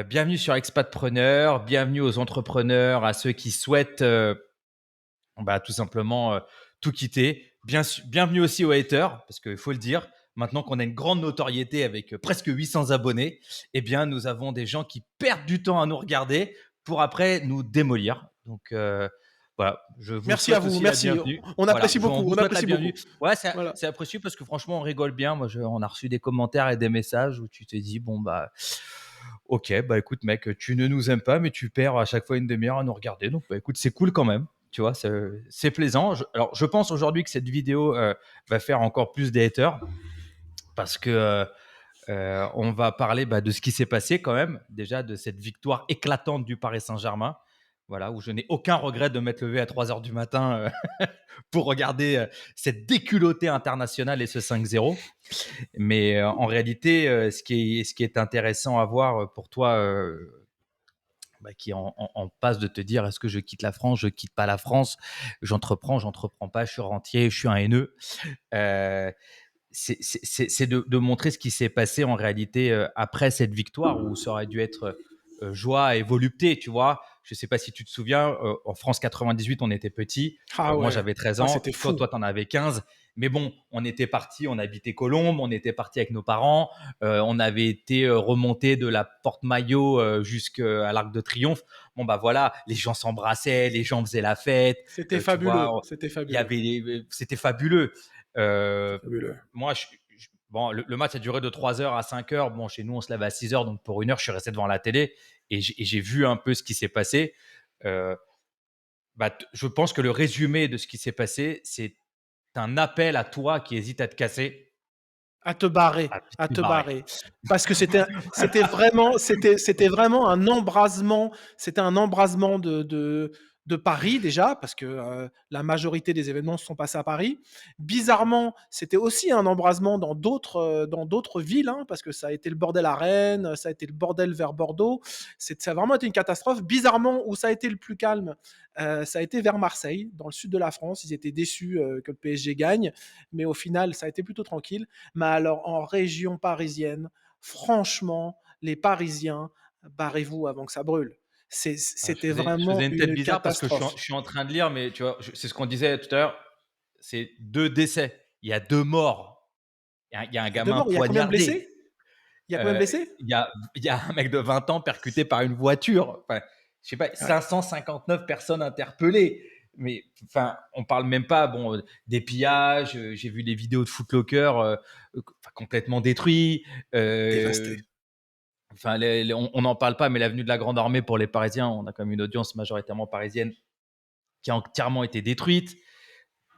Bienvenue sur Expatpreneur, bienvenue aux entrepreneurs, à ceux qui souhaitent tout simplement tout quitter. Bienvenue aussi aux haters, parce qu'il faut le dire, maintenant qu'on a une grande notoriété avec presque 800 abonnés, eh bien, nous avons des gens qui perdent du temps à nous regarder pour après nous démolir. Donc, voilà, je vous Merci à souhaite vous, aussi la merci. bienvenue. On Voilà, apprécie on beaucoup, vous on souhaite la apprécie bienvenue. beaucoup. Ouais, Voilà. c'est apprécié parce que franchement, on rigole bien. Moi, on a reçu des commentaires et des messages où tu t'es dit, bon, bah, ok, bah écoute, mec, tu ne nous aimes pas, mais tu perds à chaque fois une demi-heure à nous regarder. Donc, bah écoute, c'est cool quand même. Tu vois, c'est plaisant. Alors, je pense aujourd'hui que cette vidéo va faire encore plus des haters parce que on va parler de ce qui s'est passé quand même, déjà de cette victoire éclatante du Paris Saint-Germain. Voilà, où je n'ai aucun regret de m'être levé à 3 heures du matin pour regarder cette déculottée internationale et ce 5-0. Mais en réalité, ce qui est intéressant à voir pour toi, qui en passe de te dire est-ce que je quitte la France, je quitte pas la France, j'entreprends pas, je suis rentier, je suis un haineux. Euh, c'est de montrer ce qui s'est passé en réalité après cette victoire où ça aurait dû être joie et volupté, tu vois. Je sais pas si tu te souviens, en France 98, on était petits. Ah Moi, ouais, j'avais 13 ah, ans. c'était Toi, fou. toi, t'en avais 15. Mais bon, on était partis, on habitait Colombes, on était partis avec nos parents. On avait été remonté de la Porte Maillot jusqu'à l'Arc de Triomphe. Bon, bah voilà, les gens s'embrassaient, les gens faisaient la fête. C'était Tu fabuleux, vois, c'était il y fabuleux, avait, c'était fabuleux. Euh, fabuleux. moi, bon, le match a duré de 3 heures à 5 heures. Bon, chez nous, on se lève à 6 heures. Donc, pour une heure, je suis resté devant la télé et j'ai vu un peu ce qui s'est passé. Euh, je pense que le résumé de ce qui s'est passé, c'est un appel à toi qui hésite à te casser, à À te te barrer. barrer. Parce que c'était vraiment un embrasement, c'était un embrasement de Paris déjà, parce que la majorité des événements se sont passés à Paris. Bizarrement, c'était aussi un embrasement dans d'autres villes, hein, parce que ça a été le bordel à Rennes, ça a été le bordel vers Bordeaux. Ça a vraiment été une catastrophe. Bizarrement, où ça a été le plus calme, ça a été vers Marseille, dans le sud de la France. Ils étaient déçus que le PSG gagne, mais au final, ça a été plutôt tranquille. Mais alors, en région parisienne, franchement, les Parisiens, barrez-vous avant que ça brûle. C'était Je faisais vraiment une tête une bizarre parce que catastrophe. je suis en train de lire, mais tu vois, c'est ce qu'on disait tout à l'heure. C'est 2 décès. Il y a 2 morts. Il y a un Il y a deux gamin morts. Il y a combien de poignardé. blessés? Il y a combien de blessés? Il y a un mec de 20 ans percuté par une voiture. Enfin, je sais pas, Ouais. 559 personnes interpellées. Mais enfin, on parle même pas des pillages. J'ai vu des vidéos de Footlocker complètement détruits. Euh, Dévasté. enfin, on n'en parle pas, mais l'avenue de la Grande Armée pour les Parisiens, on a quand même une audience majoritairement parisienne qui a entièrement été détruite.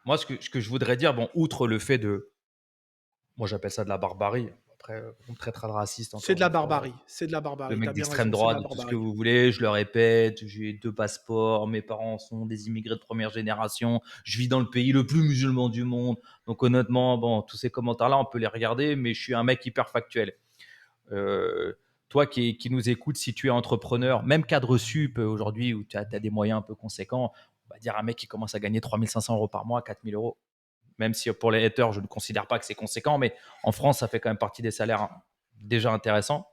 Moi, ce que je voudrais dire, outre le fait de, moi j'appelle ça de la barbarie. Après, on me traitera de raciste C'est encore de une la fois, barbarie. C'est de la de barbarie. mecs T'as bien d'extrême raison. C'est de droite, la de tout ce que barbarie. vous voulez. Je le répète, j'ai 2 passeports, mes parents sont des immigrés de première génération, je vis dans le pays le plus musulman du monde. Donc honnêtement, tous ces commentaires-là, on peut les regarder, mais je suis un mec hyper factuel. Euh, Toi qui nous écoutes, si tu es entrepreneur, même cadre sup aujourd'hui où tu as des moyens un peu conséquents, on va dire un mec qui commence à gagner 3 500 € par mois, 4 000 €, même si pour les haters, je ne considère pas que c'est conséquent, mais en France, ça fait quand même partie des salaires déjà intéressants.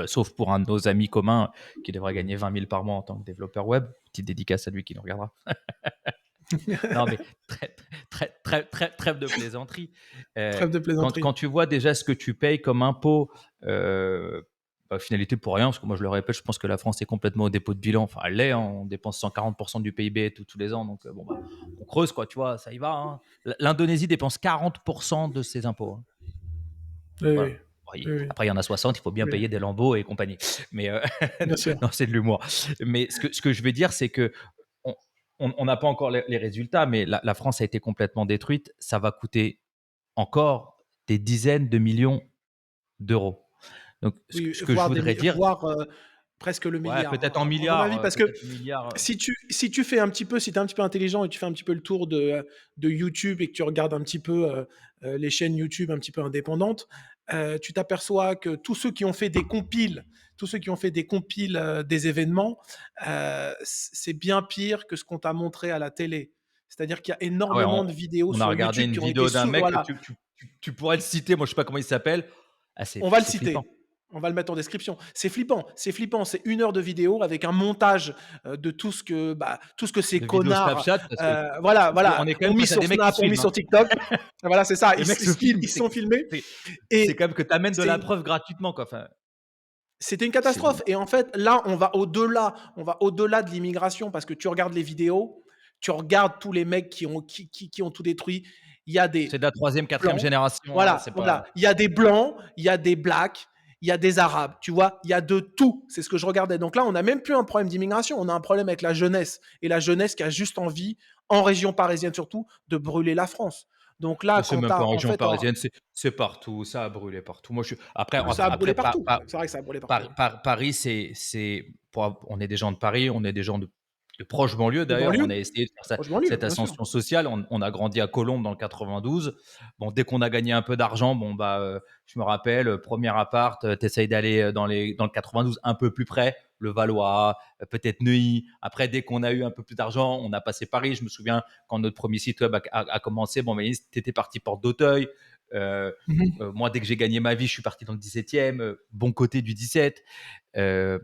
Sauf pour un de nos amis communs qui devrait gagner 20 000 par mois en tant que développeur web. Petite dédicace à lui qui nous regardera. Non, mais trêve de plaisanterie. Trêve de Quand plaisanterie. tu vois déjà ce que tu payes comme impôt, finalité pour rien, parce que moi je le répète, je pense que la France est complètement au dépôt de bilan. Enfin, elle l'est, hein, on dépense 140% du PIB tous les ans, donc on creuse, quoi, tu vois, ça y va. Hein. L'Indonésie dépense 40% de ses impôts. Hein. Oui, Voilà. oui. Bon, Oui, oui. après, il y en a 60, il faut bien Oui. payer des lambeaux et compagnie. Mais Bien sûr. non, c'est de l'humour. Mais ce que je veux dire, c'est que on n'a pas encore les résultats, mais la France a été complètement détruite. Ça va coûter encore des dizaines de millions d'euros. Donc, Oui, ce que je voudrais dire, voire presque le ouais, milliard, peut-être en à mon milliards, avis, parce que peut-être milliards. si tu fais un petit peu, si tu es un petit peu intelligent et tu fais un petit peu le tour de YouTube et que tu regardes un petit peu les chaînes YouTube un petit peu indépendantes, tu t'aperçois que tous ceux qui ont fait des compiles des événements, c'est bien pire que ce qu'on t'a montré à la télé. C'est-à-dire qu'il y a Ah ouais, énormément de vidéos on a sur regardé YouTube une qui ont été vidéo d'un sous. mec que Voilà, tu pourrais le citer. Moi, je sais pas comment il s'appelle. Ah, on va le c'est flippant. citer. On va le mettre en description. C'est flippant, c'est 1 heure de vidéo avec un montage, de tout ce que ces De vidéos connards, Snapchat parce que on voilà, est quand ont même mis face à sur des mecs qui Snap, se ont mis filment, hein. sur TikTok. Voilà, c'est ça, Les mecs se filment, ils se sont filmés c'est c'est et quand même que tu amènes de la c'est preuve gratuitement, quoi, enfin, c'était une c'est catastrophe et en fait, là, on va au-delà de l'immigration parce que tu regardes les vidéos, tu regardes tous les mecs qui ont tout détruit. Il y a c'est des de la troisième, quatrième blancs, génération, hein, c'est pas voilà, il y a des blancs, il y a des blacks, il y a des arabes, tu vois? Il y a de tout. C'est ce que je regardais. Donc là, on n'a même plus un problème d'immigration, on a un problème avec la jeunesse et la jeunesse qui a juste envie, en région parisienne surtout, de brûler la France. Donc là, c'est quand tu même pas as en en région fait un parisienne, c'est partout, ça a brûlé partout. Moi, je suis après ça a brûlé après partout. C'est vrai que ça a brûlé partout. Paris, on est des gens de Paris, on est des gens de proche banlieue De d'ailleurs. On a banlieue, essayé de faire proche banlieue, cette bien sûr. ascension sociale. On a grandi à Colombes dans le 92. Bon, dès qu'on a gagné un peu d'argent, bon bah, je me rappelle, premier appart, t'essayes d'aller dans le 92 un peu plus près, le Valois, peut-être Neuilly. Après, dès qu'on a eu un peu plus d'argent, on a passé Paris. Je me souviens quand notre premier site web a commencé. Bon, mais t'étais parti porte d'Auteuil. Euh, Mmh. moi, dès que j'ai gagné ma vie, je suis parti dans le 17e, bon côté du 17. Euh,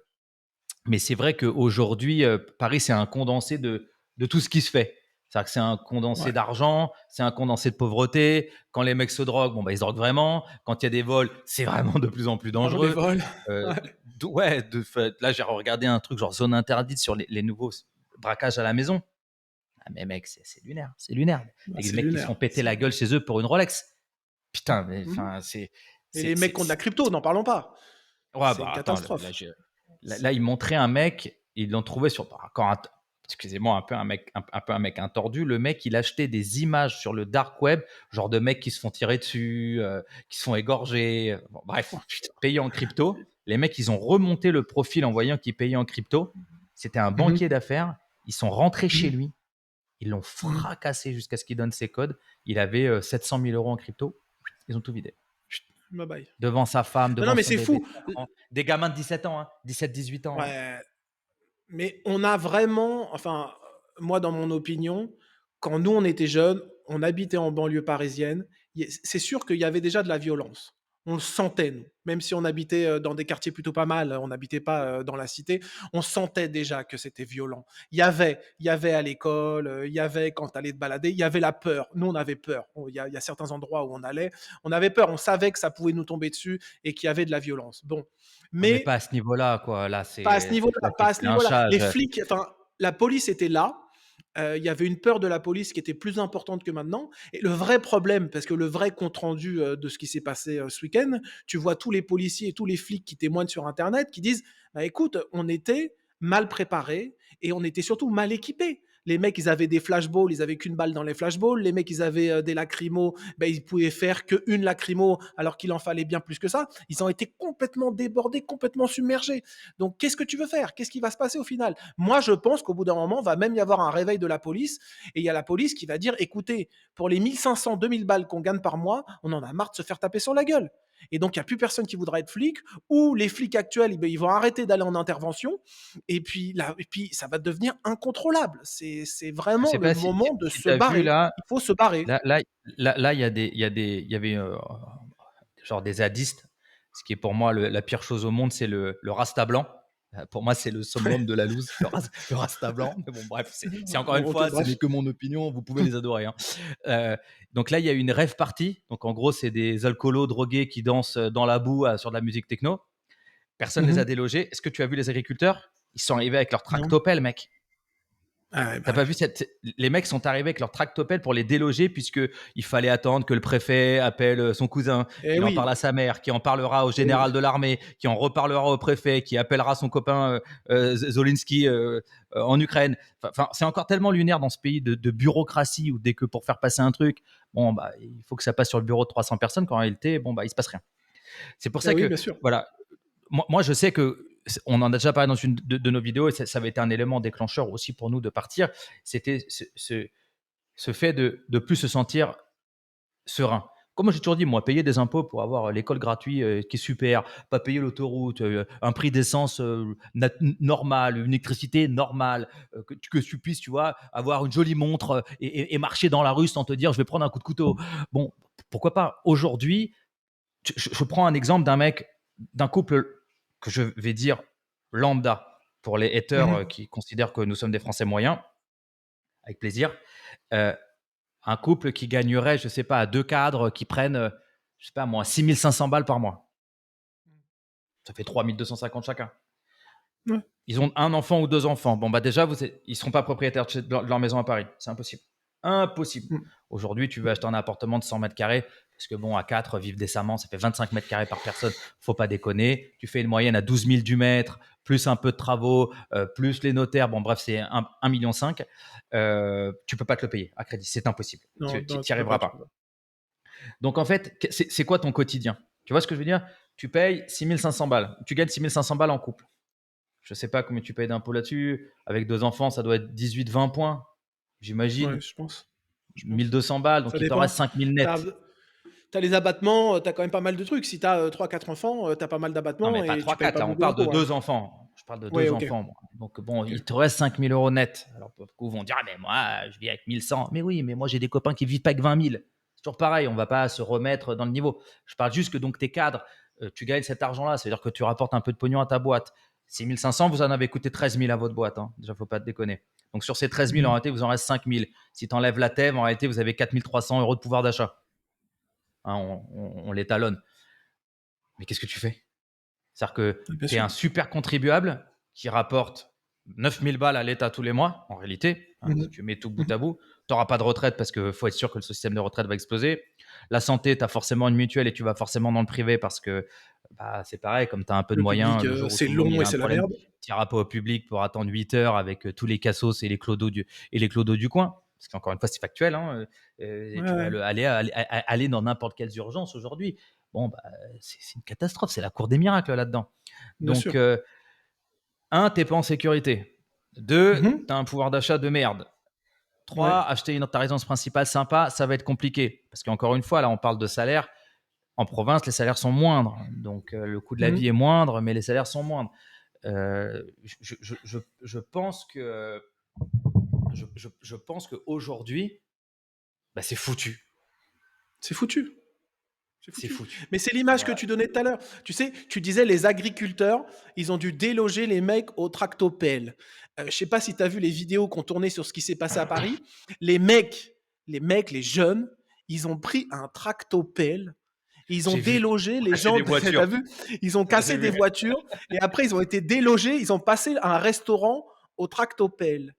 mais c'est vrai qu'aujourd'hui, Paris, c'est un condensé de tout ce qui se fait. C'est-à-dire que c'est un condensé Ouais. d'argent, c'est un condensé de pauvreté. Quand les mecs se droguent, bon, bah, ils se droguent vraiment. Quand il y a des vols, c'est vraiment de plus en plus Vraiment des dangereux. vols. Euh, Ouais. ouais, là, j'ai regardé un truc genre zone interdite sur les nouveaux braquages à la maison. Ah, mais mec, c'est lunaire, c'est lunaire. Bah, Les c'est mecs qui se lunaire, font péter c'est la gueule lunaire. chez eux pour une Rolex. Putain, mais Mmh. enfin, Et les mecs qui ont de la c'est crypto, n'en parlons pas. ouais, C'est bah une attends, là, catastrophe. là, il montrait un mec, ils l'ont trouvé sur, encore excusez-moi, un peu un mec un tordu. Le mec, il achetait des images sur le dark web, genre de mecs qui se font tirer dessus, qui se font égorger. Bon, bref, Oh putain. payés en crypto. Les mecs, ils ont remonté le profil en voyant qu'ils payaient en crypto. C'était un Mmh banquier mh. d'affaires. Ils sont rentrés chez Mmh. lui. Ils l'ont Mmh. fracassé jusqu'à ce qu'il donne ses codes. Il avait 700 000 euros en crypto. Ils ont tout vidé. Bye bye. Devant sa femme, Non, non, devant mais son c'est bébé fou. de 4 ans. Des gamins de 17 ans, hein, 17-18 ans, hein. Ouais, mais on a vraiment enfin, moi, dans mon opinion, quand nous, on était jeunes, on habitait en banlieue parisienne, c'est sûr qu'il y avait déjà de la violence. On le sentait, nous. Même si on habitait dans des quartiers plutôt pas mal, on n'habitait pas dans la cité, on sentait déjà que c'était violent. Il y avait à l'école, il y avait quand tu allais te balader, il y avait la peur. Nous, on avait peur. Il y a certains endroits où on allait, on avait peur, on savait que ça pouvait nous tomber dessus et qu'il y avait de la violence. Bon, Ouais, mais pas mais à ce niveau-là, quoi. pas à ce niveau-là, Là, pas à ce c'est un niveau-là. Les charge. flics, enfin, la police était là. Il y avait une peur de la police qui était plus importante que maintenant. Et le vrai problème, parce que le vrai compte rendu de ce qui s'est passé ce week-end, tu vois tous les policiers et tous les flics qui témoignent sur Internet qui disent, bah écoute, on était mal préparés et on était surtout mal équipés. Les mecs, ils avaient des flashballs, ils avaient qu'une balle dans les flashballs. Les mecs, ils avaient des lacrymos, ben, ils pouvaient faire qu'une lacrymo alors qu'il en fallait bien plus que ça. Ils ont été complètement débordés, complètement submergés. Donc, qu'est-ce que tu veux faire? Qu'est-ce qui va se passer au final? Moi, je pense qu'au bout d'un moment, va même y avoir un réveil de la police et il y a la police qui va dire, écoutez, pour les 1500, 2000 balles qu'on gagne par mois, on en a marre de se faire taper sur la gueule. Et donc, il n'y a plus personne qui voudra être flic, ou les flics actuels, eh ben, ils vont arrêter d'aller en intervention, et puis, là, et puis ça va devenir incontrôlable. C'est Je vraiment sais le pas moment de si se tu as vu barrer. là, Il faut se barrer. là, là, là, il y avait genre des zadistes. Ce qui est pour moi la pire chose au monde, c'est le Rasta blanc. Pour moi, c'est le summum de la loose, le Rasta blanc. Mais bon, bref, c'est encore une Ok, fois, ce bref. n'est que mon opinion. Vous pouvez les adorer, hein. Euh, donc là, il y a eu une rave party. Donc en gros, c'est des alcoolos drogués qui dansent dans la boue sur de la musique techno. Personne ne les a Mhm. délogés. Est-ce que tu as vu les agriculteurs? Ils sont arrivés avec leur Non. tractopelle, mec. Ah ouais, T'as bah pas ouais. vu les mecs sont arrivés avec leur tractopelle pour les déloger puisque il fallait attendre que le préfet appelle son cousin, Eh qu'il en parle oui, à sa mère, qui en parlera au eh général oui. de l'armée, qui en reparlera au préfet, qui appellera son copain Zolinski en Ukraine. Enfin, c'est encore tellement lunaire dans ce pays de bureaucratie où dès que pour faire passer un truc, bon bah il faut que ça passe sur le bureau de 300 personnes qu'en réalité, bon bah il se passe rien. C'est pour Eh ça oui, que bien sûr. voilà, moi, je sais que on en a déjà parlé dans une de nos vidéos et ça avait été un élément déclencheur aussi pour nous de partir. C'était ce fait de plus se sentir serein. Comme j'ai toujours dit, moi, payer des impôts pour avoir l'école gratuite qui est super, pas payer l'autoroute, un prix d'essence normal, une électricité normale, que tu puisses, tu vois, avoir une jolie montre et marcher dans la rue sans te dire je vais prendre un coup de couteau. Bon, pourquoi pas. Aujourd'hui, je prends un exemple d'un mec. d'un couple que je vais dire lambda, pour les haters Mmh. qui considèrent que nous sommes des Français moyens, avec plaisir. Euh, un couple qui gagnerait, je sais pas, à deux cadres qui prennent, je sais pas moi, 6 500 balles par mois. Ça fait 3 250 chacun. Ouais. Ils ont un enfant ou deux enfants. Bon, bah déjà, ils seront pas propriétaires de leur maison à Paris. C'est impossible. Impossible. Mmh. Aujourd'hui, tu veux acheter un appartement de 100 mètres carrés, parce que bon, à 4, vivre décemment, ça fait 25 mètres carrés par personne. Faut pas déconner. Tu fais une moyenne à 12 000 du mètre, plus un peu de travaux, plus les notaires. Bon, bref, c'est 1,5 million. Tu peux pas te le payer à crédit. C'est impossible. Non, Tu non, n'y tu peux pas, arriveras tu peux pas. pas. Donc, en fait, c'est quoi ton quotidien? Tu vois ce que je veux dire? Tu payes 6 500 balles. Tu gagnes 6 500 balles en couple. Je sais pas combien tu payes d'impôts là-dessus. Avec deux enfants, ça doit être 18 20 points, Ouais, j'imagine. je pense. Je pense. 1200 balles, donc Ça il te reste dépend. 5000 Tu net. as les abattements, tu as quand même pas mal de trucs. Si tu as, 3-4 enfants, tu as pas mal Non, d'abattements mais pas et tu trois payes quatre pas là, on beaucoup parle de d'impôts, ouais. deux enfants. Je parle de Ouais, deux OK, enfants, moi. Donc bon, OK. il te reste 5000 € net. Alors beaucoup vont dire, ah, mais moi, je vis avec 1100. Mais oui, mais moi, j'ai des copains qui vivent pas avec 20 000. C'est toujours pareil, on va pas se remettre dans le niveau. Je parle juste que donc tes cadres, tu gagnes cet argent-là, c'est-à-dire que tu rapportes un peu de pognon à ta boîte. 6500, vous en avez coûté 13 000 à votre boîte. Hein. Déjà, faut pas te déconner. Donc sur ces 13 000, en Mmh. réalité, vous en reste 5 000. Si tu enlèves la TEV, en réalité, vous avez 4 300 € de pouvoir d'achat. Hein, on l'étalonne. Mais qu'est-ce que tu fais? C'est-à-dire que Bien tu es sûr. un super contribuable qui rapporte 9 000 balles à l'État tous les mois, en réalité. Hein, Mmh si mh. tu mets tout bout Mmh. à bout, tu n'auras pas de retraite parce qu'il faut être sûr que le système de retraite va exploser. La santé, tu as forcément une mutuelle et tu vas forcément dans le privé parce que bah, c'est pareil, comme tu as un peu de Le moyens, public, le jour où c'est ton môme long il et a un c'est la problème, merde. tu n'iras pas au public pour attendre 8 heures avec tous les cassos et les clodos du coin. Parce qu'encore une fois, c'est factuel. Hein, Ouais, tu vas ouais, aller dans n'importe quelle urgence aujourd'hui. Bon, bah, c'est une catastrophe. C'est la cour des miracles là-dedans. bien Donc, sûr. un, t'es pas en sécurité. Mmh Deux, mh. t'as un pouvoir d'achat de merde. Ouais. Trois, acheter ta résidence principale sympa, ça va être compliqué. Parce qu'encore une fois, là, on parle de salaire. En province, les salaires sont moindres. Donc, le coût de la Mmh mh. vie est moindre, mais les salaires sont moindres. Je pense que je pense qu'aujourd'hui, bah, c'est foutu. C'est foutu. C'est C'est foutu. foutu. Mais c'est l'image que Voilà. tu donnais tout à l'heure. Tu sais, tu disais les agriculteurs, ils ont dû déloger les mecs au tractopelle. Je sais pas si tu as vu les vidéos qu'on tournait sur ce qui s'est passé à Paris. Les mecs, les jeunes, ils ont pris un tractopelle, ils ont J'ai vu. délogé On les cassait gens, des tu voitures. as vu? Ils ont J'ai cassé des vu. voitures et après ils ont été délogés, ils ont passé un restaurant au tractopelle.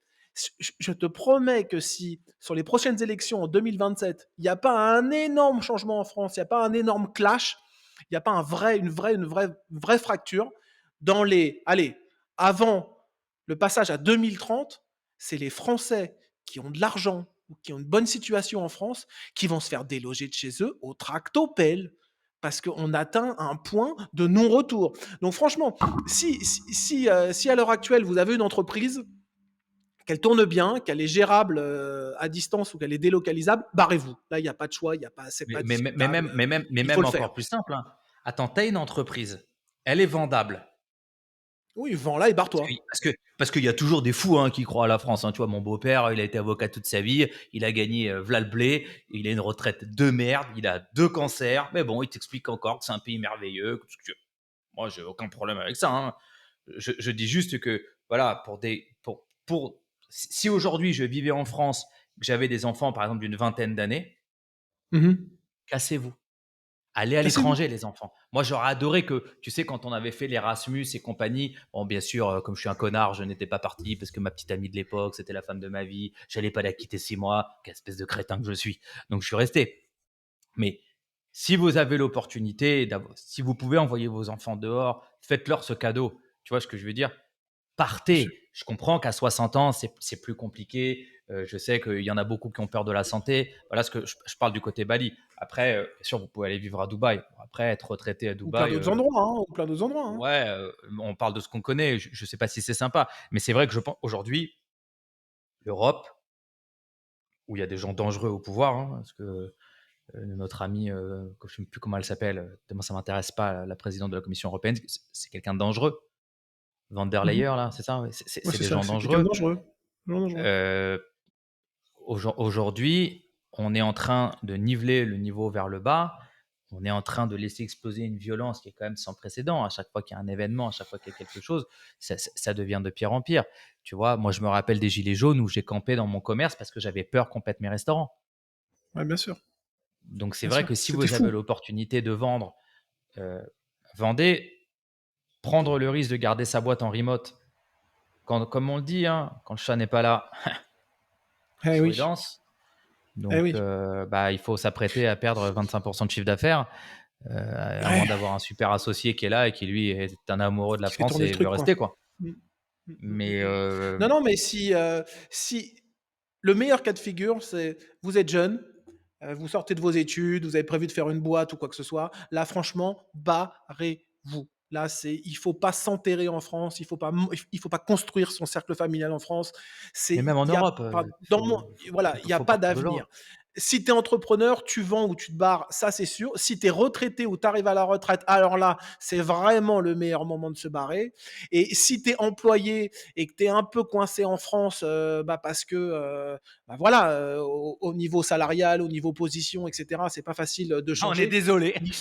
Je te promets que si, sur les prochaines élections en 2027, il n'y a pas un énorme changement en France, il n'y a pas un énorme clash, il n'y a pas une vraie fracture, dans les, allez, avant le passage à 2030, c'est les Français qui ont de l'argent ou qui ont une bonne situation en France qui vont se faire déloger de chez eux au tractopelle parce qu'on atteint un point de non-retour. Donc franchement, si à l'heure actuelle vous avez une entreprise, qu'elle tourne bien, qu'elle est gérable à distance ou qu'elle est délocalisable, barrez-vous. Là, il n'y a pas de choix, c'est Mais, pas mais, mais, discutable. même, mais, même, mais Il faut même le encore faire. plus simple. Hein. Attends, tu as une entreprise. Elle est vendable. Oui, vends-la et Parce que barre-toi. parce que parce qu'il y a toujours des fous hein, qui croient à la France. Hein. Tu vois, mon beau-père, il a été avocat toute sa vie, il a gagné v'là le blé, il a une retraite de merde, il a deux cancers, mais bon, il t'explique encore que c'est un pays merveilleux. Moi, j'ai aucun problème avec ça. Hein. Je dis juste que, voilà, si aujourd'hui je vivais en France, que j'avais des enfants, par exemple, d'une vingtaine d'années, Mhm. cassez-vous. Allez à Cassez-vous. l'étranger, les enfants. Moi, j'aurais adoré que, tu sais, quand on avait fait l'Erasmus et compagnie, bon, bien sûr, comme je suis un connard, je n'étais pas parti parce que ma petite amie de l'époque, c'était la femme de ma vie. J'allais pas la quitter 6 mois. Quelle espèce de crétin que je suis. Donc, je suis resté. Mais si vous avez l'opportunité, si vous pouvez envoyer vos enfants dehors, faites-leur ce cadeau. Tu vois ce que je veux dire? Bien sûr. Partez. Je comprends qu'à 60 ans, c'est plus compliqué. Je sais qu'il y en a beaucoup qui ont peur de la santé. Voilà ce que je parle du côté Bali. Après, bien sûr, vous pouvez aller vivre à Dubaï. Après, être retraité à Ou plein Dubaï, d'autres endroits, hein, ou plein d'autres endroits, hein. ouais, on parle de ce qu'on connaît. Je ne sais pas si c'est sympa. Mais c'est vrai que je pense aujourd'hui, l'Europe, où il y a des gens dangereux au pouvoir, hein, parce que notre amie, je ne sais plus comment elle s'appelle, tellement ça ne m'intéresse pas, la présidente de la Commission européenne, c'est quelqu'un de dangereux. Van der Leyen, Mhm. là, c'est ça? Ouais, Ouais, c'est c'est des ça, gens c'est quelqu'un de dangereux. dangereux. Vraiment dangereux. Euh, Aujourd'hui, on est en train de niveler le niveau vers le bas. on est en train de laisser exploser une violence qui est quand même sans précédent. À chaque fois qu'il y a un événement, à chaque fois qu'il y a quelque chose, ça devient de pire en pire. Tu vois, moi, je me rappelle des gilets jaunes où j'ai campé dans mon commerce parce que j'avais peur qu'on pète mes restaurants. Ouais, bien sûr, Donc, c'est bien vrai sûr. que si C'était vous avez fou. l'opportunité de vendre, euh, vendez, prendre le risque de garder sa boîte en remote. Quand, comme on le dit, hein, quand le chat n'est pas là, le Eh souris oui, danse. eh Donc, oui. bah, il faut s'apprêter à perdre 25% de chiffre d'affaires, à moins Ouais, d'avoir un super associé qui est là et qui, lui, est un amoureux de la qui fait France tourner le et veut truc, quoi. rester, quoi. Mmh. Mais Non, non, mais si le meilleur cas de figure, c'est vous êtes jeune, vous sortez de vos études, vous avez prévu de faire une boîte ou quoi que ce soit. Là, franchement, barrez-vous. Là, il faut pas s'enterrer en France, il faut pas construire son cercle familial en France. mais C'est même en il y a Europe, pas il dans mon faut voilà, il y a pas partir de d'avenir. l'Europe. Si tu es entrepreneur, tu vends ou tu te barres, ça c'est sûr. Si tu es retraité ou tu arrives à la retraite, alors là, c'est vraiment le meilleur moment de se barrer. Et si tu es employé et que tu es un peu coincé en France, bah parce que voilà, au niveau salarial, au niveau position, etc., c'est pas facile de Ah, on est changer. désolé. Il-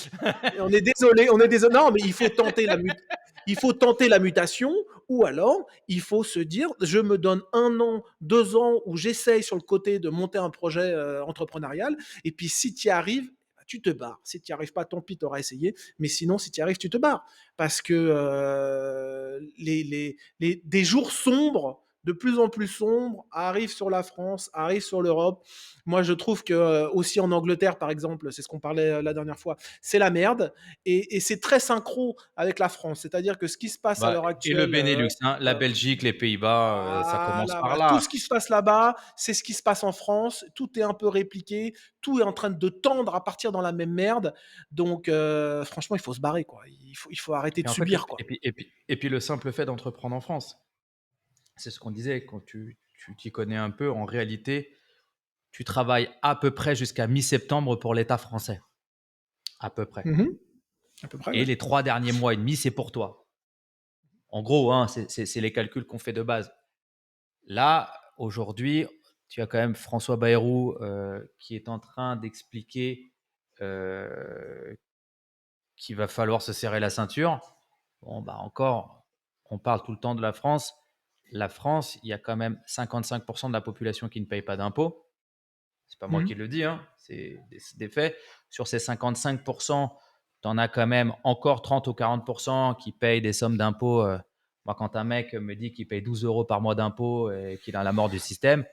on est désolé, on est désolé. Non, mais il faut tenter la mutation, ou alors il faut se dire, je me donne 1 an, 2 ans où j'essaye sur le côté de monter un projet entrepreneurial, et puis si tu y arrives, bah, tu te barres. Si tu n'y arrives pas, tant pis, tu auras essayé. Mais sinon, si tu y arrives, tu te barres. Parce que des jours sombres, de plus en plus sombres, arrivent sur la France, arrivent sur l'Europe. Moi, je trouve que aussi en Angleterre, par exemple, c'est ce qu'on parlait la dernière fois, c'est la merde. Et c'est très synchro avec la France. C'est-à-dire que ce qui se passe à Bah, l'heure et le actuelle, Benelux, hein, la euh, Belgique, les Pays-Bas, ça commence voilà, par voilà. Tout là. ce qui se passe là-bas, c'est ce qui se passe en France. Tout est un peu répliqué. Tout est en train de tendre à partir dans la même merde. Donc, franchement, il faut se barrer, quoi. Il faut arrêter de Et en fait, subir, quoi. et puis le simple fait d'entreprendre en France, c'est ce qu'on disait, quand tu t'y connais un peu, en réalité, tu travailles à peu près jusqu'à mi-septembre pour l'État français. À peu près. Mhm. À peu près, Et ouais. les 3 derniers mois et demi, c'est pour toi. En gros, hein, c'est les calculs qu'on fait de base. Là, aujourd'hui, tu as quand même François Bayrou qui est en train d'expliquer euh, qu'il va falloir se serrer la ceinture. Bon, bah encore, on parle tout le temps de la France. La France, il y a quand même 55% de la population qui ne paye pas d'impôts. C'est pas moi qui Mhm. le dis, hein, c'est des faits. Sur ces 55%, tu en as quand même encore 30 ou 40% qui payent des sommes d'impôts. Moi, quand un mec me dit qu'il paye 12 euros par mois d'impôts et qu'il a la mort du système,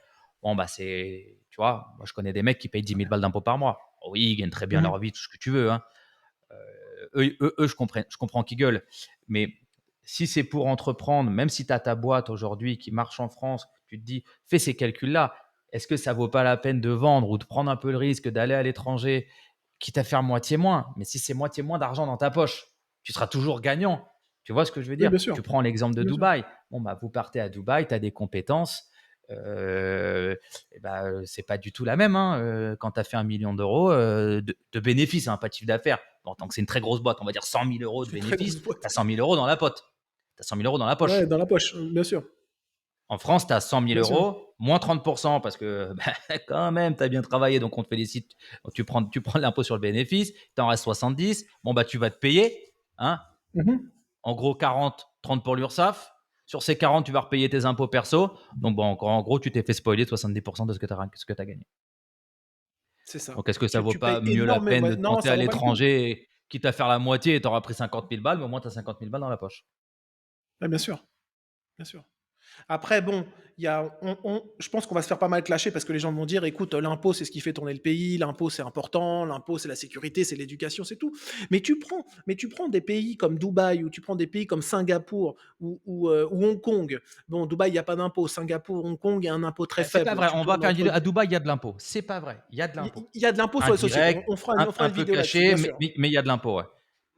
bon, bah, c'est. Tu vois, moi, je connais des mecs qui payent 10 000 balles d'impôts par mois. Oui, ils gagnent très bien leur Mhm. vie, tout ce que tu veux, hein. Je comprends qu'ils gueulent. Mais si c'est pour entreprendre, même si tu as ta boîte aujourd'hui qui marche en France, tu te dis, fais ces calculs-là. Est-ce que ça vaut pas la peine de vendre ou de prendre un peu le risque d'aller à l'étranger, quitte à faire moitié moins? Mais si c'est moitié moins d'argent dans ta poche, tu seras toujours gagnant. Tu vois ce que je veux Oui, dire? bien sûr. Tu prends l'exemple de Bien sûr. Dubaï. Bon, bah, vous partez à Dubaï, tu as des compétences. Et bah, c'est pas du tout la même, hein, quand tu as fait 1 million d'euros de bénéfices, hein, pas de chiffre d'affaires. En tant que c'est une très grosse boîte, on va dire 100 000 euros de C'est une très bénéfices, grosse boîte. tu as 100 000 euros dans la pote. Tu as 100 000 euros dans la Ouais, poche. dans la poche, bien sûr. En France, tu as 100 000 Bien sûr. euros, moins 30% parce que bah, quand même, tu as bien travaillé, donc on te félicite. Donc, tu prends l'impôt sur le bénéfice, tu en restes 70. Bon, bah, tu vas te payer. Hein, Mhm. en gros, 40, 30 pour l'URSSAF. Sur ces 40, tu vas repayer tes impôts perso. Donc, bon, en gros, tu t'es fait spoiler 70% de ce que tu as gagné. C'est ça. Donc, est-ce que ça vaut Tu pas payes mieux la énormément. peine Ouais, de te non, planter ça à vaut pas le coup. l'étranger, quitte à faire la moitié et t'auras pris 50 000 balles, mais au moins tu as 50 000 balles dans la poche? Ouais, bien sûr. Bien sûr. Après, bon, je pense qu'on va se faire pas mal clasher parce que les gens vont dire, écoute, l'impôt, c'est ce qui fait tourner le pays, l'impôt, c'est important, l'impôt, c'est la sécurité, c'est l'éducation, c'est tout. Mais tu prends des pays comme Dubaï ou tu prends des pays comme Singapour ou Hong Kong. Bon, Dubaï, il n'y a pas d'impôt. Singapour, Hong Kong, il y a un impôt très C'est pas faible. vrai. Tu On va tournes faire entre. à Dubaï, il y a de l'impôt. C'est pas vrai. Il y a de l'impôt. Il y a de l'impôt sur les sociétés. Indirect, On fera un une peu vidéo là-dessus, bien caché, sûr. mais il y a de l'impôt, ouais.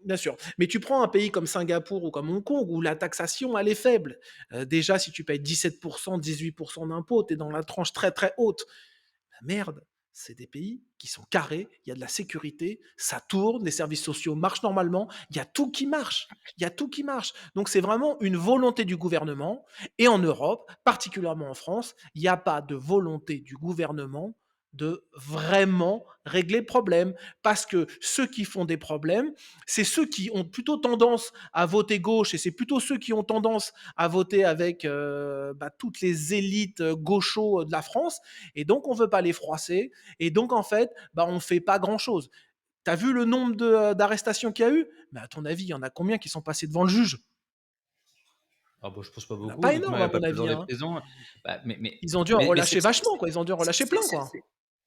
Bien sûr. Mais tu prends un pays comme Singapour ou comme Hong Kong où la taxation, elle est faible. Déjà, si tu payes 17%, 18% d'impôts, tu es dans la tranche très très haute. La merde, c'est des pays qui sont carrés, il y a de la sécurité, ça tourne, les services sociaux marchent normalement, il y a tout qui marche. Il y a tout qui marche. Donc c'est vraiment une volonté du gouvernement. Et en Europe, particulièrement en France, il n'y a pas de volonté du gouvernement de vraiment régler le problème. Parce que ceux qui font des problèmes, c'est ceux qui ont plutôt tendance à voter gauche et c'est plutôt ceux qui ont tendance à voter avec toutes les élites gauchos de la France. Et donc, on veut pas les froisser. Et donc, en fait, on fait pas grand-chose. T'as vu le nombre d'arrestations qu'il y a eu? Mais à ton avis, il y en a combien qui sont passés devant le juge? Ah bah, je pense pas Il n'y en a beaucoup, pas de toute énorme, manière, à il y a mon pas plus dans avis, les hein. prisons. Bah, Ils ont dû en mais relâcher vachement, quoi. Ils ont dû en relâcher plein, quoi.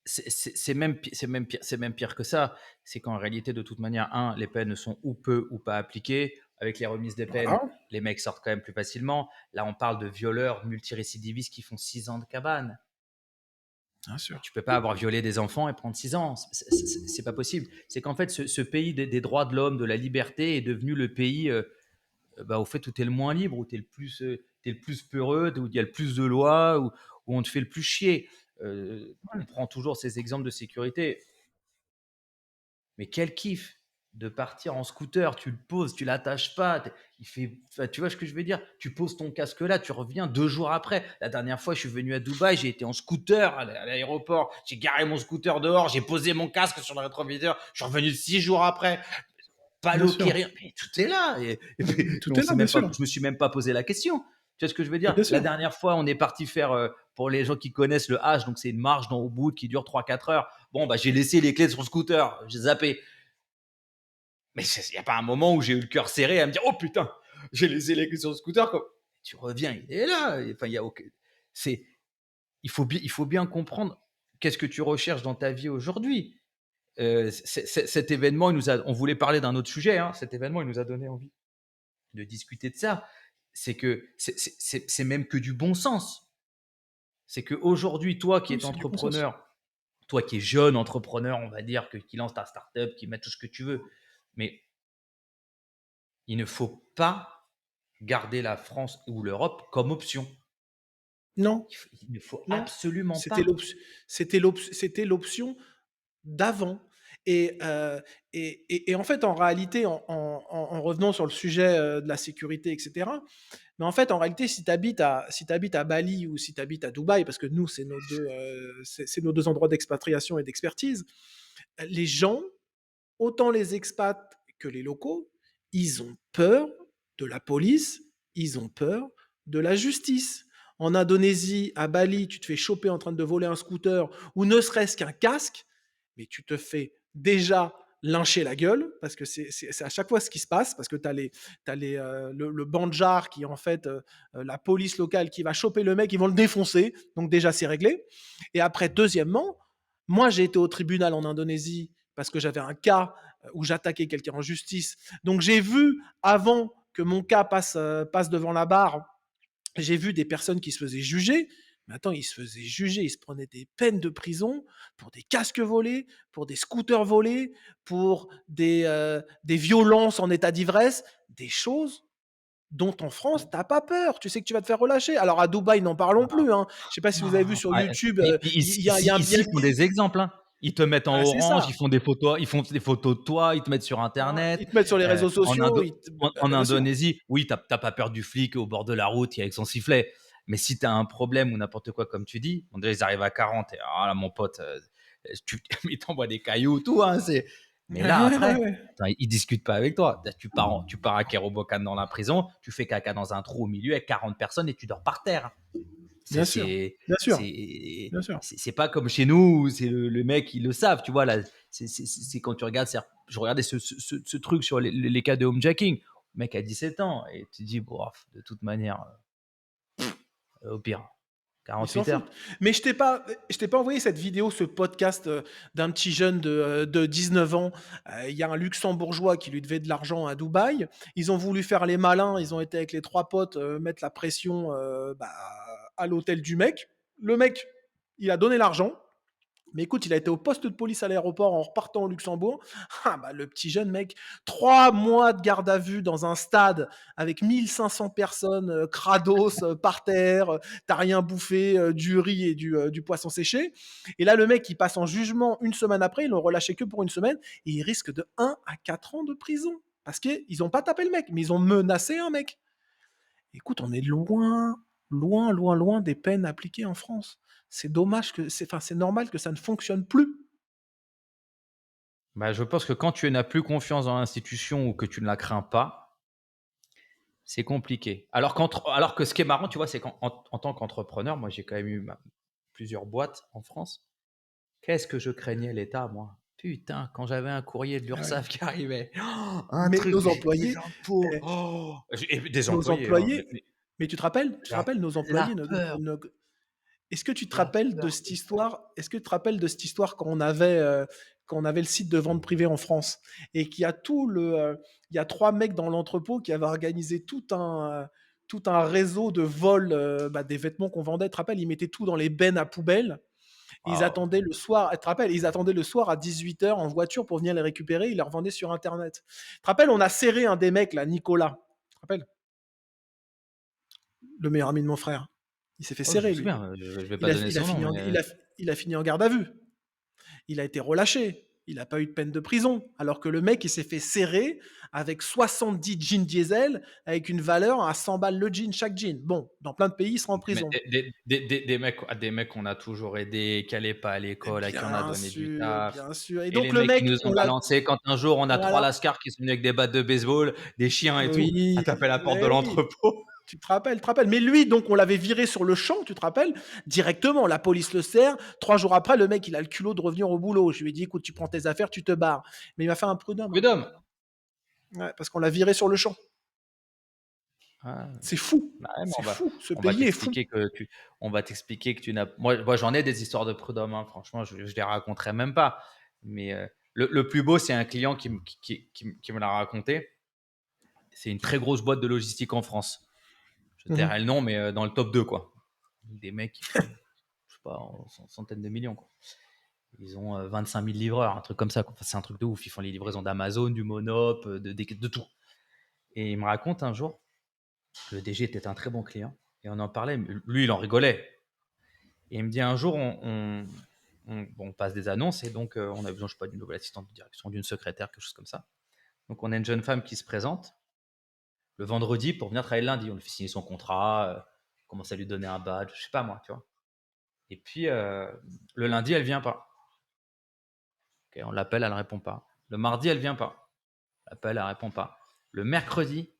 c'est même pire que ça. C'est qu'en réalité, de toute manière, les peines sont ou peu ou pas appliquées. Avec les remises des peines, Voilà, les mecs sortent quand même plus facilement. Là, on parle de violeurs multirécidivistes qui font 6 ans de cabane. bien sûr. Tu peux pas avoir violé des enfants et prendre 6 ans. C'est pas possible. C'est qu'en fait, ce pays des droits de l'homme, de la liberté, est devenu le pays au fait où tu es le moins libre, où t'es le plus peureux, où il y a le plus de lois, où on te fait le plus chier. On prend toujours ces exemples de sécurité. Mais quel kiff de partir en scooter, tu le poses, tu l'attaches pas, enfin, tu vois ce que je veux dire? Tu poses ton casque là, tu reviens 2 jours après. La dernière fois, je suis venu à Dubaï, j'ai été en scooter à l'aéroport, j'ai garé mon scooter dehors, j'ai posé mon casque sur le rétroviseur, je suis revenu 6 jours après, pas Bien l'eau qui sûr. rien, mais tout est là. Et puis, Tout est là, bien sûr. je me suis même pas posé la question. Tu vois ce que je veux dire? Bien La sûr. dernière fois, on est parti faire, pour les gens qui connaissent le H, donc c'est une marche dans Ubud qui dure 3 4 heures. Bon, bah, j'ai laissé les clés sur le scooter, j'ai zappé. Mais il n'y a pas un moment où j'ai eu le cœur serré à me dire oh putain, j'ai laissé les clés sur le scooter. Comme... Tu reviens, il est là. Enfin, il y a aucun... c'est... il faut bien comprendre qu'est-ce que tu recherches dans ta vie aujourd'hui. Cet événement, on voulait parler d'un autre sujet. Hein. Cet événement, il nous a donné envie de discuter de ça. C'est que c'est même que du bon sens. C'est qu'aujourd'hui, toi qui Oui, es c'est du bon sens. entrepreneur, toi qui es jeune entrepreneur, on va dire, qui lance ta startup, qui met tout ce que tu veux, mais il ne faut pas garder la France ou l'Europe comme option. Non, Il ne faut non. absolument C'était pas. l'option c'était l'option d'avant. Et, en fait, en réalité, en revenant sur le sujet de la sécurité, etc., mais en fait, en réalité, si t'habites à Bali ou si tu habites à Dubaï, parce que nous, c'est nos deux endroits d'expatriation et d'expertise, les gens, autant les expats que les locaux, ils ont peur de la police, ils ont peur de la justice. En Indonésie, à Bali, tu te fais choper en train de voler un scooter ou ne serait-ce qu'un casque, mais tu te fais déjà lyncher la gueule, parce que c'est à chaque fois ce qui se passe, parce que tu as, le bandjar qui est en fait la police locale qui va choper le mec, ils vont le défoncer, donc déjà c'est réglé. Et après, deuxièmement, moi j'ai été au tribunal en Indonésie parce que j'avais un cas où j'attaquais quelqu'un en justice. Donc j'ai vu, avant que mon cas passe devant la barre, j'ai vu des personnes qui se faisaient juger. Mais attends, ils se faisaient juger, ils se prenaient des peines de prison pour des casques volés, pour des scooters volés, pour des violences en état d'ivresse, des choses dont en France, t'as pas peur. Tu sais que tu vas te faire relâcher. Alors à Dubaï, n'en parlons plus. Hein. Je sais pas si vous avez vu sur Ah, YouTube, mais il y a un ici, ils font des exemples. Hein. Ils te mettent en Ah, c'est orange, ça. ils font des photos de toi, ils te mettent sur Voilà. Internet. Ils te mettent sur les réseaux sociaux. En Bien sûr. Indonésie, oui, t'as pas peur du flic au bord de la route qui est avec son sifflet. Mais si tu as un problème ou n'importe quoi, comme tu dis, déjà, ils arrivent à 40. Et, ah là, mon pote, ils t'envoient des cailloux, tout. Hein, mais là, après, attends, ils discutent pas avec toi. Tu pars à Kérobokan dans la prison, tu fais caca dans un trou au milieu avec 40 personnes et tu dors par terre. C'est Bien sûr. c'est Bien sûr. Bien sûr. c'est pas comme chez nous où c'est le mec, ils le savent, tu vois. Là, c'est quand tu regardes, je regardais ce truc sur les cas de homejacking. Le mec a 17 ans et tu te dis, bon, de toute manière, au pire, Ils s'en 48 heures. foutent. Mais je t'ai pas envoyé cette vidéo, ce podcast d'un petit jeune de 19 ans. Il y a un luxembourgeois qui lui devait de l'argent à Dubaï. Ils ont voulu faire les malins. Ils ont été avec les trois potes mettre la pression à l'hôtel du mec. Le mec, il a donné l'argent. Mais écoute, il a été au poste de police à l'aéroport en repartant au Luxembourg. Ah bah, le petit jeune mec, 3 mois de garde à vue dans un stade avec 1500 personnes, crados, par terre, t'as rien bouffé, du riz et du poisson séché. Et là, le mec, il passe en jugement une semaine après, ils l'ont relâché que pour une semaine, et il risque de 1 à 4 ans de prison. Parce qu'ils n'ont pas tapé le mec, mais ils ont menacé un mec. Écoute, on est loin. loin, loin, loin des peines appliquées en France. C'est dommage que c'est normal que ça ne fonctionne plus. Bah, je pense que quand tu n'as plus confiance dans l'institution ou que tu ne la crains pas, c'est compliqué. Alors que ce qui est marrant, tu vois, c'est qu'en tant qu'entrepreneur, moi, j'ai quand même eu plusieurs boîtes en France. Qu'est-ce que je craignais l'État, moi? Putain, quand j'avais un courrier de Ah ouais. l'URSSAF qui arrivait, un Mais truc, nos des employés, impôts, eh, et des nos employés, hein, employés mais tu te la rappelles nos la employés, peur, est-ce que tu te la rappelles de peur cette qu'ils se prenaient. histoire est-ce que tu te rappelles de cette histoire quand on avait le site de vente privée en France et qu'il y a il y a 3 mecs dans l'entrepôt qui avaient organisé tout un réseau de vol, des vêtements qu'on vendait. Tu te rappelles? Ils mettaient tout dans les bennes à poubelles. Ils Waouh! attendaient le soir tu te rappelles? Ils attendaient le soir à 18 heures en voiture pour venir les récupérer. Ils les revendaient sur internet. Tu te rappelles? On a serré un des mecs là, Nicolas. Tu te rappelles? Le meilleur ami de mon frère. Il s'est fait Oh, je me serrer lui. souviens, je vais pas Il a donner il a son nom, fini en mais il a fini en garde à vue. Il a été relâché. Il n'a pas eu de peine de prison. Alors que le mec, il s'est fait serrer avec 70 jeans diesel avec une valeur à 100 balles le jean, chaque jean. Bon, dans plein de pays, il sera en mais prison. des mecs qu'on a toujours aidés, qui allaient pas à Et l'école, à qui on a donné du taf, bien sûr. Et et les donc le mecs qui mec, nous ont on l'a. balancé quand un jour on a 3 Voilà. lascars qui sont venus avec des battes de baseball, des chiens et tout, à Oui, taper à la porte de mais oui. l'entrepôt. Tu te rappelles. Mais lui, donc, on l'avait viré sur le champ, tu te rappelles? Directement, la police le serre. 3 jours après, le mec, il a le culot de revenir au boulot. Je lui ai dit, écoute, tu prends tes affaires, tu te barres. Mais il m'a fait un prud'homme, hein. Prud'homme. Ouais, parce qu'on l'a viré sur le champ. Ah, C'est fou. bah ouais, mais C'est fou. Ce on va pays est fou. t'expliquer que tu n'as moi j'en ai des histoires de prud'homme, hein, franchement, je les raconterai même pas. Mais, le plus beau, c'est un client qui me l'a raconté. C'est une très grosse boîte de logistique en France. Je tairai le Mhm. nom, mais dans le top 2, quoi. Des mecs qui font, je sais pas, centaines de millions, quoi. Ils ont 25 000 livreurs, un truc comme ça, quoi. Enfin, c'est un truc de ouf. Ils font les livraisons d'Amazon, du Monop, de tout. Et il me raconte un jour que le DG était un très bon client. Et on en parlait. Lui, il en rigolait. Et il me dit un jour, bon, on passe des annonces et donc on a besoin, je sais pas, d'une nouvelle assistante de direction, d'une secrétaire, quelque chose comme ça. Donc on a une jeune femme qui se présente le vendredi pour venir travailler le lundi. On lui fait signer son contrat, on commence à lui donner un badge, je sais pas moi, tu vois. Et puis le lundi, elle vient pas. Ok, on l'appelle, elle répond pas. Le mardi, elle vient pas. On l'appelle, elle répond pas. Le mercredi,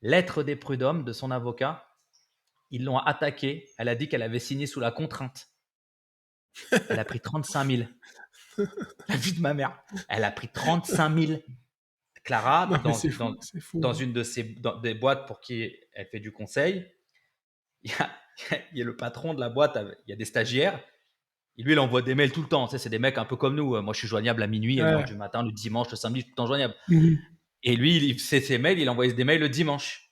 lettre des prud'hommes de son avocat, ils l'ont attaquée. Elle a dit qu'elle avait signé sous la contrainte. Elle a pris 35 000. La vie de ma mère. Elle a pris 35 000. Clara, Non, mais c'est fou. C'est fou, dans hein. une des boîtes pour qui elle fait du conseil, il y a, il y a le patron de la boîte, il y a des stagiaires. Et lui, il envoie des mails tout le temps. Tu sais, c'est des mecs un peu comme nous. Moi, je suis joignable à minuit, à 1 heure Ouais. du matin, le dimanche, le samedi, je suis tout le temps joignable. Mhm. Et lui, il fait ses mails, il envoie des mails le dimanche,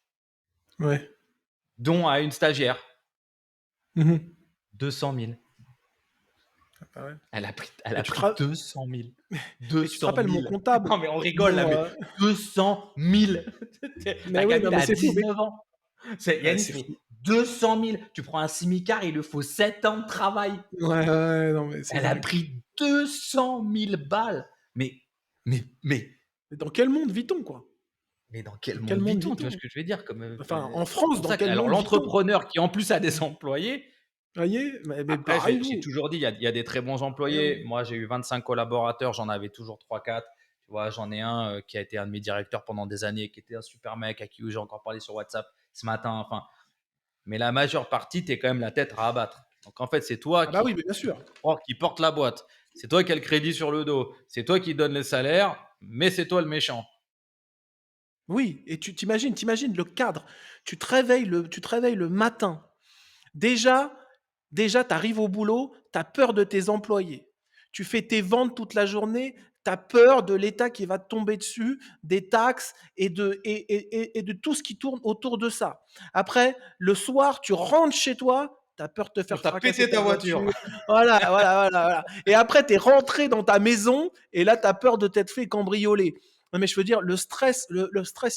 Ouais. dont à une stagiaire. Mhm. 200 000. Ah, bah ouais. Elle Mais a tu te, pris ra- 200 000. mais tu te 200 rappelles mon 000. comptable? Non, mais on rigole là, Bon, mais 200 000. mais La oui, gamine non, mais a c'est fou. Mais 19 ans. ouais, Yannick c'est fait fou. 200 000. Tu prends un simicard, il lui faut 7 ans de travail. Ouais, ouais, non, mais c'est Elle a dingue. pris 200 000 balles. Mais, mais, mais, Mais dans quel monde vit-on, quoi? mais dans quel Dans quel monde monde vit-on? Tu vois vit-on? ce que je veux dire? Enfin, en C'est France, pour dans ça que, quel alors, monde vit-on? l'entrepreneur qui en plus a des employés. Voyez? Mais Après, pareil, j'ai vous. toujours dit, il y a des très bons Eh employés. oui. Moi, j'ai eu 25 collaborateurs, j'en avais toujours 3, 4. Tu vois, j'en ai un qui a été un de mes directeurs pendant des années, qui était un super mec, à qui j'ai encore parlé sur WhatsApp ce matin. Enfin, mais la majeure partie, tu es quand même la tête à abattre. Donc, en fait, c'est toi Ah bah oui, mais bien sûr. qui porte la boîte. C'est toi qui as le crédit sur le dos. C'est toi qui donne le salaire, mais c'est toi le méchant. Oui, et tu t'imagines le cadre. Tu te réveilles le matin. Déjà, tu arrives au boulot, tu as peur de tes employés. Tu fais tes ventes toute la journée, tu as peur de l'État qui va te tomber dessus, des taxes et de tout ce qui tourne autour de ça. Après, le soir, tu rentres chez toi, tu as peur de te On faire t'a fracasser pété ta ta voiture. voiture. Voilà. Et après, tu es rentré dans ta maison et là, tu as peur de t'être fait cambrioler. Non, mais je veux dire, le stress,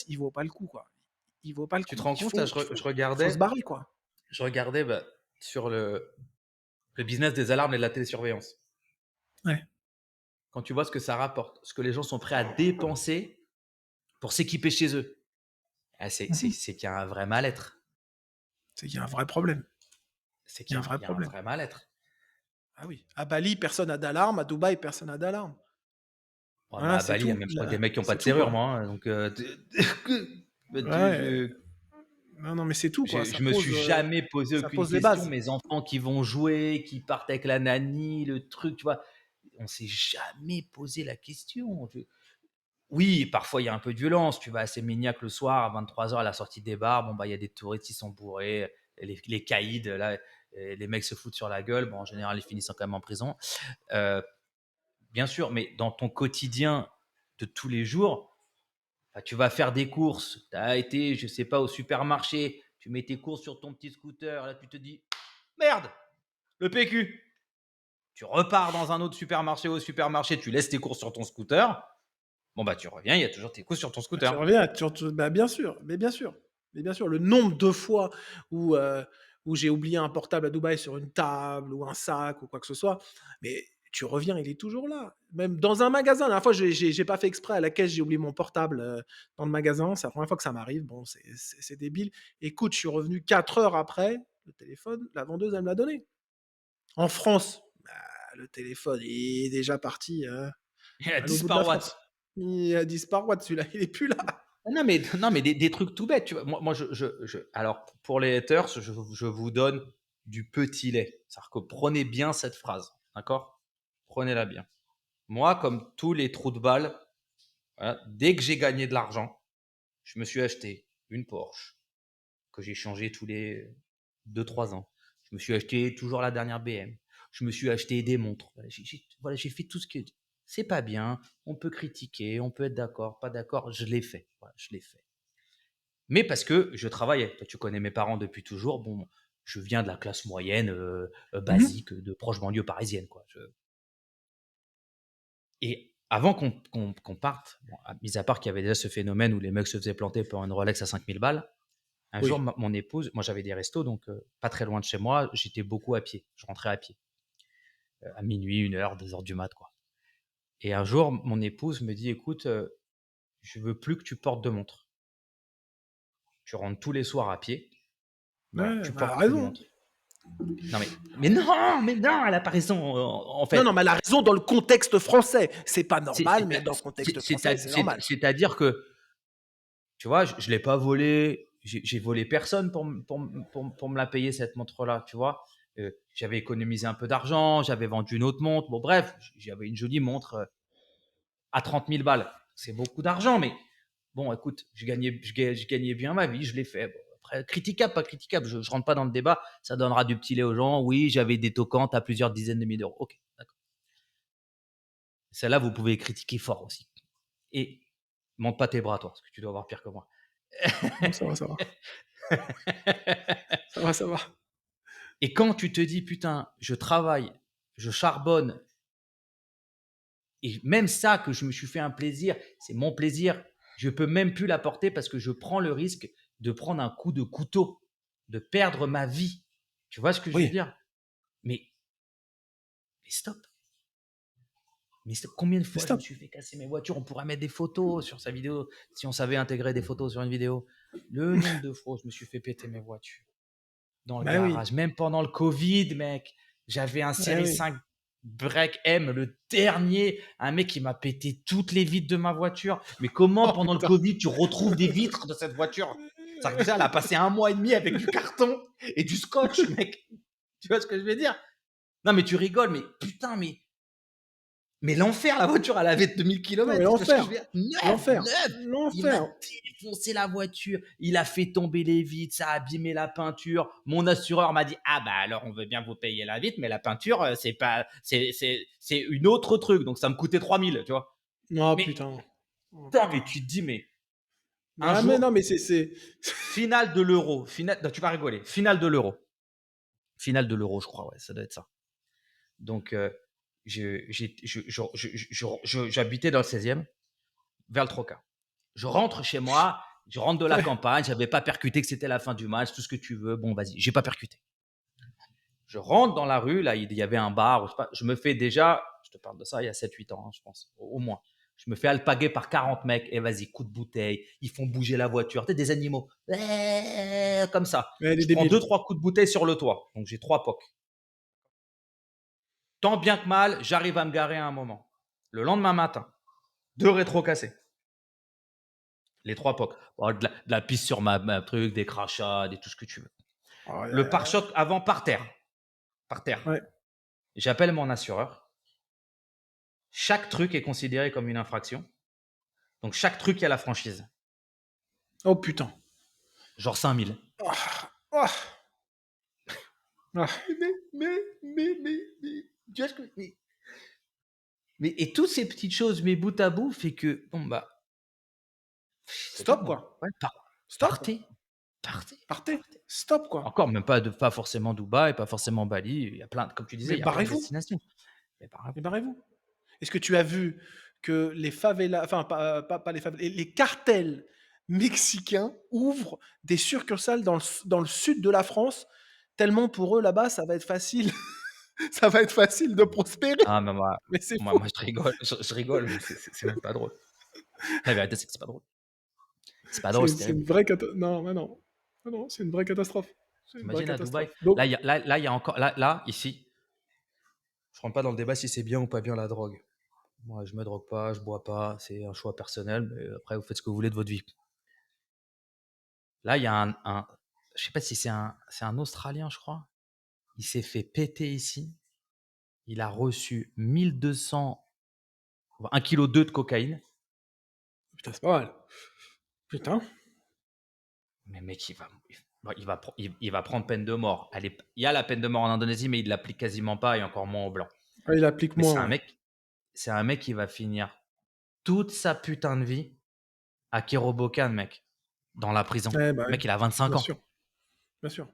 il vaut pas le coup, quoi. Il vaut pas le Tu te coup. rends compte, là, Il faut se barrer, quoi. je regardais bah, sur le business des alarmes et de la télésurveillance. Ouais. Quand tu vois ce que ça rapporte, ce que les gens sont prêts à dépenser pour s'équiper chez eux, ah, c'est Mhm. qu'il y a un vrai mal-être. C'est qu'il y a un vrai problème. C'est Il y a un qu'il vrai y a un problème. vrai mal-être. Ah oui. À Bali, personne n'a d'alarme. À Dubaï, personne n'a d'alarme. Ouais, bah, Voilà, à c'est Bali, il y a tout. même, je crois, des mecs qui ont pas C'est de tout, serrure, quoi. moi, hein, donc bah, Ouais. Non, non, mais c'est tout, quoi. je me suis jamais posé Ça aucune pose les question. bases. Mes enfants qui vont jouer, qui partent avec la nanny, le truc, tu vois? On s'est jamais posé la question. Oui, parfois il y a un peu de violence. Tu vas à Sémignac le soir à 23 heures à la sortie des bars. Bon, bah, il y a des touristes, ils sont bourrés. Les caïds, là, les mecs se foutent sur la gueule. Bon, en général, ils finissent quand même en prison. Euh, Bien sûr, mais dans ton quotidien de tous les jours, enfin, tu vas faire des courses. Tu as été, je sais pas, au supermarché. Tu mets tes courses sur ton petit scooter. Là, tu te dis, merde, le PQ. Tu repars dans un autre supermarché, au supermarché. Tu laisses tes courses sur ton scooter. Bon, bah, tu reviens, il y a toujours tes courses sur ton Bah, tu scooter. reviens, bah, bien sûr, mais bien sûr, mais bien sûr. Le nombre de fois où, où j'ai oublié un portable à Dubaï sur une table ou un sac ou quoi que ce soit, mais tu reviens, il est toujours là. Même dans un magasin, la dernière fois, j'ai pas fait exprès, à la caisse, j'ai oublié mon portable, dans le magasin. C'est la première fois que ça m'arrive. Bon, c'est débile. Écoute, je suis revenu 4 heures après, le téléphone, la vendeuse, elle me l'a donné. En France, bah, le téléphone est déjà parti, Il a à l'autre bout de la disparu. France. Il a disparu, celui-là, il est plus là. Ah non, mais, non, mais des trucs tout bêtes. Tu vois. Moi, alors, pour les haters, je vous donne du petit lait. C'est-à-dire que prenez bien cette phrase. D'accord. Prenez-la bien. Moi, comme tous les trous de balles, voilà, dès que j'ai gagné de l'argent, je me suis acheté une Porsche que j'ai changée tous les 2 3 ans. Je me suis acheté toujours la dernière BM. Je me suis acheté des montres. Voilà, j'ai fait tout ce que c'est pas bien. On peut critiquer, on peut être d'accord, pas d'accord. Je l'ai fait. Voilà, je l'ai fait. Mais parce que je travaillais. Toi, tu connais mes parents depuis toujours. Bon, je viens de la classe moyenne, Mmh. basique, de proche banlieue parisienne, quoi. Et avant qu'on parte, bon, mis à part qu'il y avait déjà ce phénomène où les mecs se faisaient planter pour une Rolex à 5000 balles, un jour, Oui. mon épouse, moi j'avais des restos, donc pas très loin de chez moi, j'étais beaucoup à pied. Je rentrais à pied, à minuit, 1 heure, 2 heures du mat, quoi. Et un jour, mon épouse me dit, écoute, je veux plus que tu portes de montre. Tu rentres tous les soirs à pied, voilà, Ouais, tu bah, elle a portes plus de raison. montre. Non mais non, elle a pas raison. En Non, non, fait, mais elle a raison dans le contexte français. C'est pas c'est normal, mais dans le contexte français, c'est normal. c'est-à-dire que, tu vois, je l'ai pas volé, j'ai volé personne pour me la payer cette montre-là, tu vois. J'avais économisé un peu d'argent, j'avais vendu une autre montre. Bon, bref, j'avais une jolie montre à 30 000 balles. C'est beaucoup d'argent, mais bon, écoute, je gagnais bien ma vie, je l'ai fait. Bon, après, critiquable, pas critiquable, je rentre pas dans le débat, ça donnera du petit lait aux gens. Oui, j'avais des toquantes à plusieurs dizaines de milliers d'euros. Ok, d'accord. Celle-là, vous pouvez critiquer fort aussi. Et monte pas tes bras, toi, parce que tu dois avoir pire que moi. Non, ça va, ça va. Ça va, ça va. Et quand tu te dis, putain, je travaille, je charbonne, et même ça, que je me suis fait un plaisir, c'est mon plaisir, je peux même plus l'apporter parce que je prends le risque de prendre un coup de couteau, de perdre ma vie. Tu vois ce que je veux Oui, dire? Mais, mais stop. Mais combien de mais fois je me stop. suis fait casser mes voitures? On pourrait mettre des photos sur sa vidéo si on savait intégrer des photos sur une vidéo. Le nombre de fois où je me suis fait péter mes voitures dans le Bah oui, garage, même pendant le Covid, mec. J'avais un bah série oui. 5 Break M, le dernier, un mec qui m'a pété toutes les vitres de ma voiture. Mais comment, Oh pendant le putain. Covid, tu retrouves des vitres de cette voiture? C'est-à-dire que déjà, elle a passé 1 mois et demi avec du carton et du scotch, mec. Tu vois ce que je veux dire? Non, mais tu rigoles, mais putain, mais l'enfer, la voiture, elle avait 2000 Non, mais kilomètres. Tu vois ce que je l'enfer. veux dire? Neuf, L'enfer. neuf. Il m'a L'enfer. défoncé la voiture. Il a fait tomber les vitres. Ça a abîmé la peinture. Mon assureur m'a dit, ah bah alors on veut bien vous payer la vitre, mais la peinture, c'est pas, c'est une autre truc. Donc ça me coûtait 3000, tu vois. Oh Mais putain. Oh putain, mais putain. tu te dis, mais un Ah mais non, jour, mais c'est finale de l'euro. Finale, non, tu vas rigoler. Finale de l'euro. Finale de l'euro, je crois, ouais, ça doit être ça. Donc, j'habitais dans le 16e, vers le Troca. Je rentre chez moi, je rentre de la campagne, j'avais pas percuté que c'était la fin du match, tout ce que tu veux. Bon, vas-y, j'ai pas percuté. Je rentre dans la rue, là, il y avait un bar, je me fais déjà, je te parle de ça il y a 7 8 ans, hein, je pense, au moins. Je me fais alpaguer par 40 mecs et vas-y, coup de bouteille, ils font bouger la voiture. T'es des animaux. Comme ça. Mais elle est Je prends deux, débile. trois coups de bouteille sur le toit. Donc j'ai 3 POC. Tant bien que mal, j'arrive à me garer à un moment. Le lendemain matin, 2 rétros cassés. Les 3 POC. Oh, de la pisse sur ma truc, des crachats, tout ce que tu veux. Oh, Le pare-choc avant par terre. Par terre. ouais. J'appelle mon assureur. Chaque truc est considéré comme une infraction. Donc chaque truc, il y a la franchise. Oh putain. Genre 5000. Ah, ah, ah. Tu vois ce que. Mais et toutes ces petites choses, mes bout à bout, fait que, bon, bah. C'est pas Stop, moi. quoi. Ouais, Stop. partez. Partez. Partez. Stop, quoi. Encore, même pas forcément Dubaï, pas forcément Bali. Il y a plein, comme tu disais, Mais il y a plein de barrez-vous. destinations. Mais barrez-vous. Mais barrez-vous. Est-ce que tu as vu que les favelas, enfin pas les favelas, les cartels mexicains ouvrent des succursales dans le sud de la France, tellement pour eux là-bas, ça va être facile, ça va être facile de prospérer. Ah, mais moi, Mais c'est moi, faux. moi, je rigole. Je rigole, mais c'est même pas drôle. La vérité, c'est que c'est pas drôle. C'est pas drôle, c'est C'est terrible. une vraie catastrophe. Non, mais non. Ah non, c'est une vraie catastrophe. C'est une vraie Imagine à Dubaï. catastrophe. Donc, Là, il y a encore. Là, ici, je rentre pas dans le débat si c'est bien ou pas bien la drogue. Moi, je me drogue pas, je bois pas, c'est un choix personnel, mais après, vous faites ce que vous voulez de votre vie. Là, il y a je sais pas si c'est un Australien, je crois. Il s'est fait péter ici. Il a reçu 1200, 1,2 kg de cocaïne. putain, c'est pas mal. Putain. Mais mec, il va prendre peine de mort. Il y a la peine de mort en Indonésie, mais il l'applique quasiment pas et encore moins au blanc. Ah, il applique Mais moins, ouais. c'est un mec qui va finir toute sa putain de vie à Kerobokan, mec, dans la prison. Ouais, bah Le oui, mec, il a 25 bien ans. sûr. Bien sûr.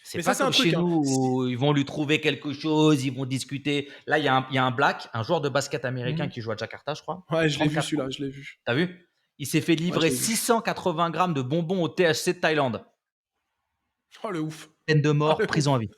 C'est Mais ça, pas c'est un comme truc, chez hein. nous où ils vont lui trouver quelque chose, ils vont discuter. Là, il y a un black, un joueur de basket américain Mhm. qui joue à Jakarta, je crois. Ouais, je l'ai vu 34 ans. celui-là, je l'ai vu. T'as vu? Il s'est fait Ouais, je livrer l'ai vu. 680 grammes de bonbons au THC de Thaïlande. Oh le ouf. Peine de Oh mort, le prison à ouf. vie.